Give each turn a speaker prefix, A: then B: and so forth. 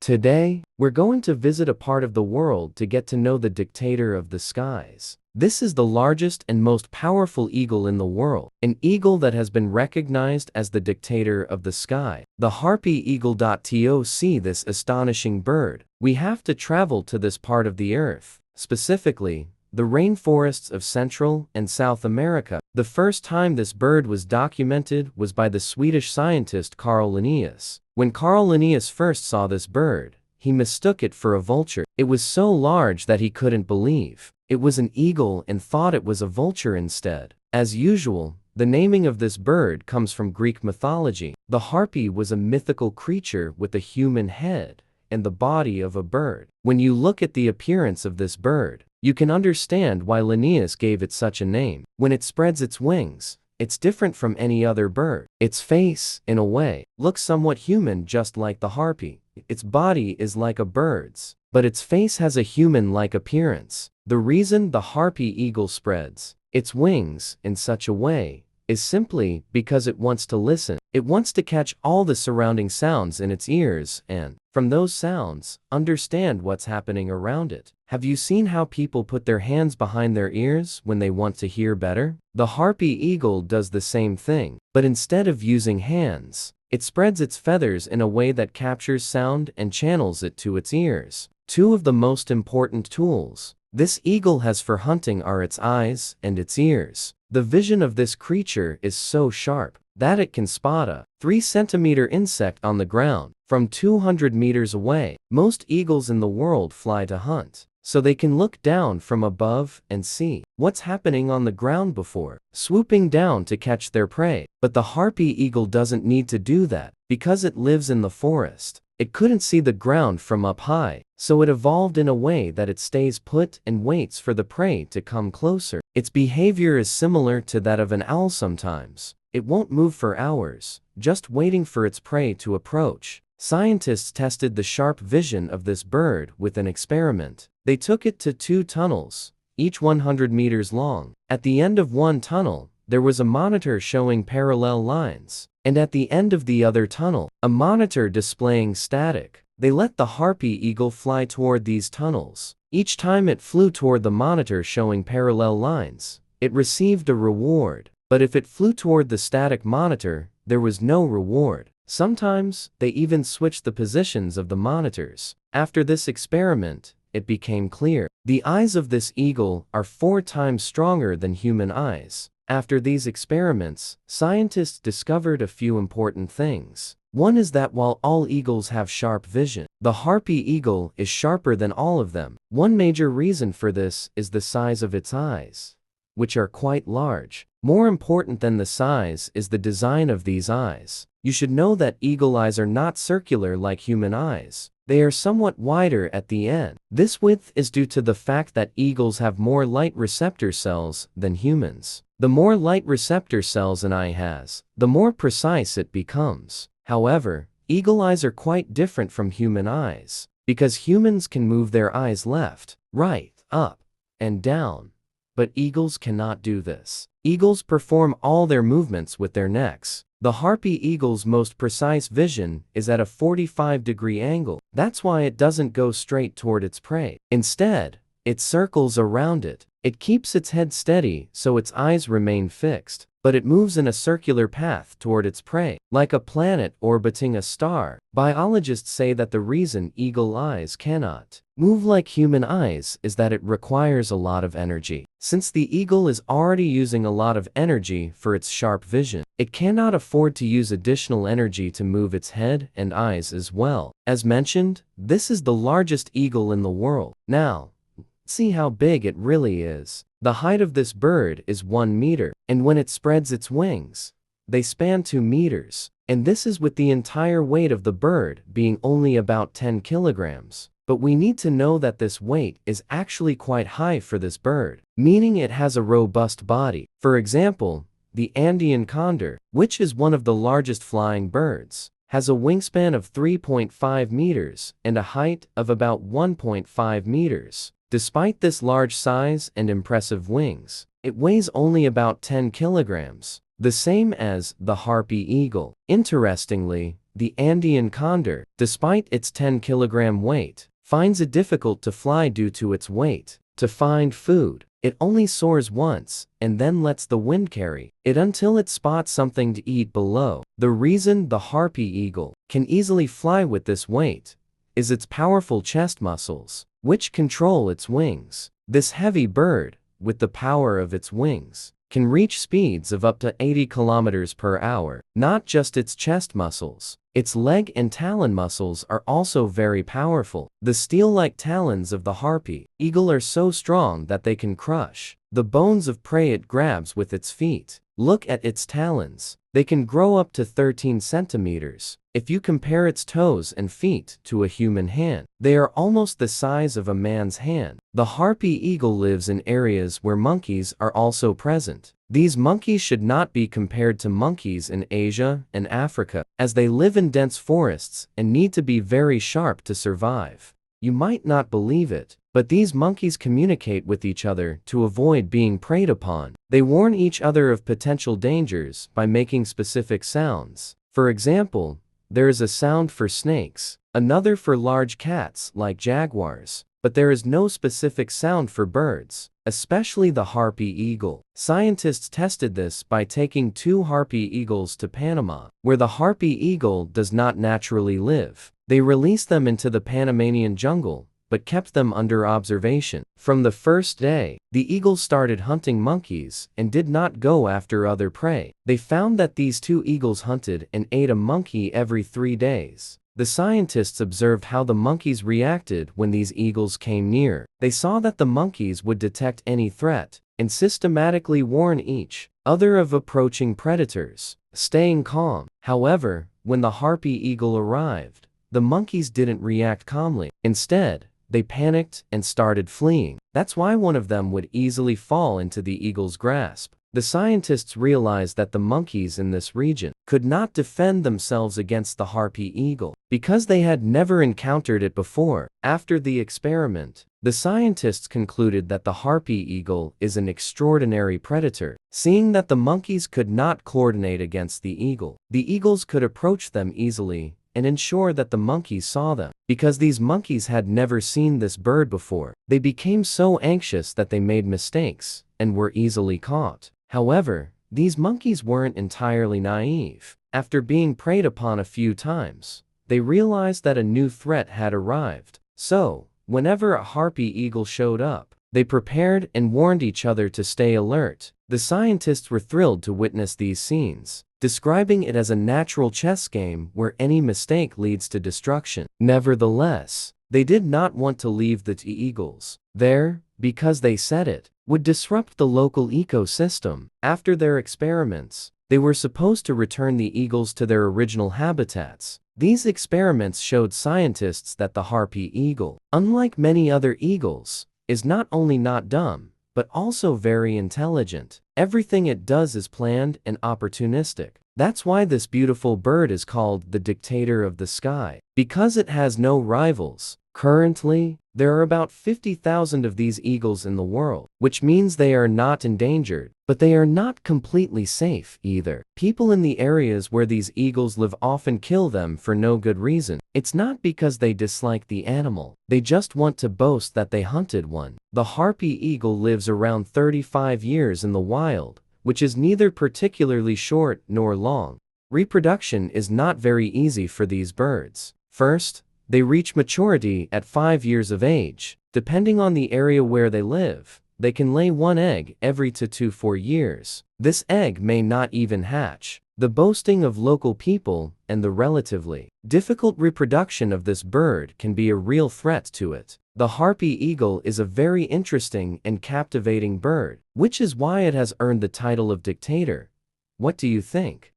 A: Today, we're going to visit a part of the world to get to know the dictator of the skies. This is the largest and most powerful eagle in the world, an eagle that has been recognized as the dictator of the sky. The Harpy eagle. To see this astonishing bird, we have to travel to this part of the earth, specifically, the rainforests of Central and South America. The first time this bird was documented was by the Swedish scientist Carl Linnaeus. When Carl Linnaeus first saw this bird, he mistook it for a vulture. It was so large that he couldn't believe it was an eagle and thought it was a vulture instead. As usual, the naming of this bird comes from Greek mythology. The harpy was a mythical creature with a human head and the body of a bird. When you look at the appearance of this bird, you can understand why Linnaeus gave it such a name. When it spreads its wings, it's different from any other bird. Its face, in a way, looks somewhat human, just like the harpy. Its body is like a bird's, but its face has a human-like appearance. The reason the harpy eagle spreads its wings in such a way is simply because it wants to listen. It wants to catch all the surrounding sounds in its ears and, from those sounds, understand what's happening around it. Have you seen how people put their hands behind their ears when they want to hear better? The harpy eagle does the same thing, but instead of using hands, it spreads its feathers in a way that captures sound and channels it to its ears. Two of the most important tools this eagle has for hunting are its eyes and its ears. The vision of this creature is so sharp that it can spot a 3-centimeter insect on the ground from 200 meters away. Most eagles in the world fly to hunt, so they can look down from above and see what's happening on the ground before swooping down to catch their prey. But the harpy eagle doesn't need to do that because it lives in the forest. It couldn't see the ground from up high, so it evolved in a way that it stays put and waits for the prey to come closer. Its behavior is similar to that of an owl sometimes. It won't move for hours, just waiting for its prey to approach. Scientists tested the sharp vision of this bird with an experiment. They took it to 2 tunnels, each 100 meters long. At the end of one tunnel, there was a monitor showing parallel lines, and at the end of the other tunnel, a monitor displaying static. They let the harpy eagle fly toward these tunnels. Each time it flew toward the monitor showing parallel lines, it received a reward. But if it flew toward the static monitor, there was no reward. Sometimes, they even switched the positions of the monitors. After this experiment, it became clear. The eyes of this eagle are 4 times stronger than human eyes. After these experiments, scientists discovered a few important things. One is that while all eagles have sharp vision, the harpy eagle is sharper than all of them. One major reason for this is the size of its eyes, which are quite large. More important than the size is the design of these eyes. You should know that eagle eyes are not circular like human eyes. They are somewhat wider at the end. This width is due to the fact that eagles have more light receptor cells than humans. The more light receptor cells an eye has, the more precise it becomes. However, eagle eyes are quite different from human eyes, because humans can move their eyes left, right, up, and down. But eagles cannot do this. Eagles perform all their movements with their necks. The harpy eagle's most precise vision is at a 45-degree angle. That's why it doesn't go straight toward its prey. Instead, it circles around it. It keeps its head steady so its eyes remain fixed, but it moves in a circular path toward its prey, like a planet orbiting a star. Biologists say that the reason eagle eyes cannot move like human eyes is that it requires a lot of energy. Since the eagle is already using a lot of energy for its sharp vision, it cannot afford to use additional energy to move its head and eyes as well. As mentioned, this is the largest eagle in the world. Now, see how big it really is. The height of this bird is 1 meter, and when it spreads its wings, they span 2 meters. And this is with the entire weight of the bird being only about 10 kilograms. But we need to know that this weight is actually quite high for this bird, meaning it has a robust body. For example, the Andean condor, which is one of the largest flying birds, has a wingspan of 3.5 meters and a height of about 1.5 meters. Despite this large size and impressive wings, it weighs only about 10 kilograms, the same as the harpy eagle. Interestingly, the Andean condor, despite its 10-kilogram weight, finds it difficult to fly due to its weight. To find food, it only soars once, and then lets the wind carry it until it spots something to eat below. The reason the harpy eagle can easily fly with this weight is its powerful chest muscles, which control its wings. This heavy bird, with the power of its wings, can reach speeds of up to 80 kilometers per hour. Not just its chest muscles, its leg and talon muscles are also very powerful. The steel-like talons of the harpy eagle are so strong that they can crush the bones of prey it grabs with its feet. Look at its talons. They can grow up to 13 centimeters. If you compare its toes and feet to a human hand, they are almost the size of a man's hand. The harpy eagle lives in areas where monkeys are also present. These monkeys should not be compared to monkeys in Asia and Africa, as they live in dense forests and need to be very sharp to survive. You might not believe it, but these monkeys communicate with each other to avoid being preyed upon. They warn each other of potential dangers by making specific sounds. For example, there is a sound for snakes, another for large cats like jaguars, but there is no specific sound for birds, especially the harpy eagle. Scientists tested this by taking 2 harpy eagles to Panama, where the harpy eagle does not naturally live. They released them into the Panamanian jungle, but kept them under observation. From the first day, the eagles started hunting monkeys and did not go after other prey. They found that these 2 eagles hunted and ate a monkey every 3 days. The scientists observed how the monkeys reacted when these eagles came near. They saw that the monkeys would detect any threat and systematically warn each other of approaching predators, staying calm. However, when the harpy eagle arrived, the monkeys didn't react calmly. Instead, they panicked and started fleeing. That's why one of them would easily fall into the eagle's grasp. The scientists realized that the monkeys in this region could not defend themselves against the harpy eagle because they had never encountered it before. After the experiment, the scientists concluded that the harpy eagle is an extraordinary predator. Seeing that the monkeys could not coordinate against the eagles could approach them easily and ensure that the monkeys saw them. Because these monkeys had never seen this bird before, they became so anxious that they made mistakes and were easily caught. However, these monkeys weren't entirely naive. After being preyed upon a few times, they realized that a new threat had arrived. So, whenever a harpy eagle showed up, they prepared and warned each other to stay alert. The scientists were thrilled to witness these scenes, describing it as a natural chess game where any mistake leads to destruction. Nevertheless, they did not want to leave the 2 eagles there, because they said it would disrupt the local ecosystem. After their experiments, they were supposed to return the eagles to their original habitats. These experiments showed scientists that the harpy eagle, unlike many other eagles, is not only not dumb, but also very intelligent. Everything it does is planned and opportunistic. That's why this beautiful bird is called the dictator of the sky, because it has no rivals. Currently, there are about 50,000 of these eagles in the world, which means they are not endangered, but they are not completely safe either. People in the areas where these eagles live often kill them for no good reason. It's not because they dislike the animal, they just want to boast that they hunted one. The harpy eagle lives around 35 years in the wild, which is neither particularly short nor long. Reproduction is not very easy for these birds. First, they reach maturity at 5 years of age. Depending on the area where they live, they can lay 1 egg every 2 to 4 years. This egg may not even hatch. The boasting of local people and the relatively difficult reproduction of this bird can be a real threat to it. The harpy eagle is a very interesting and captivating bird, which is why it has earned the title of dictator. What do you think?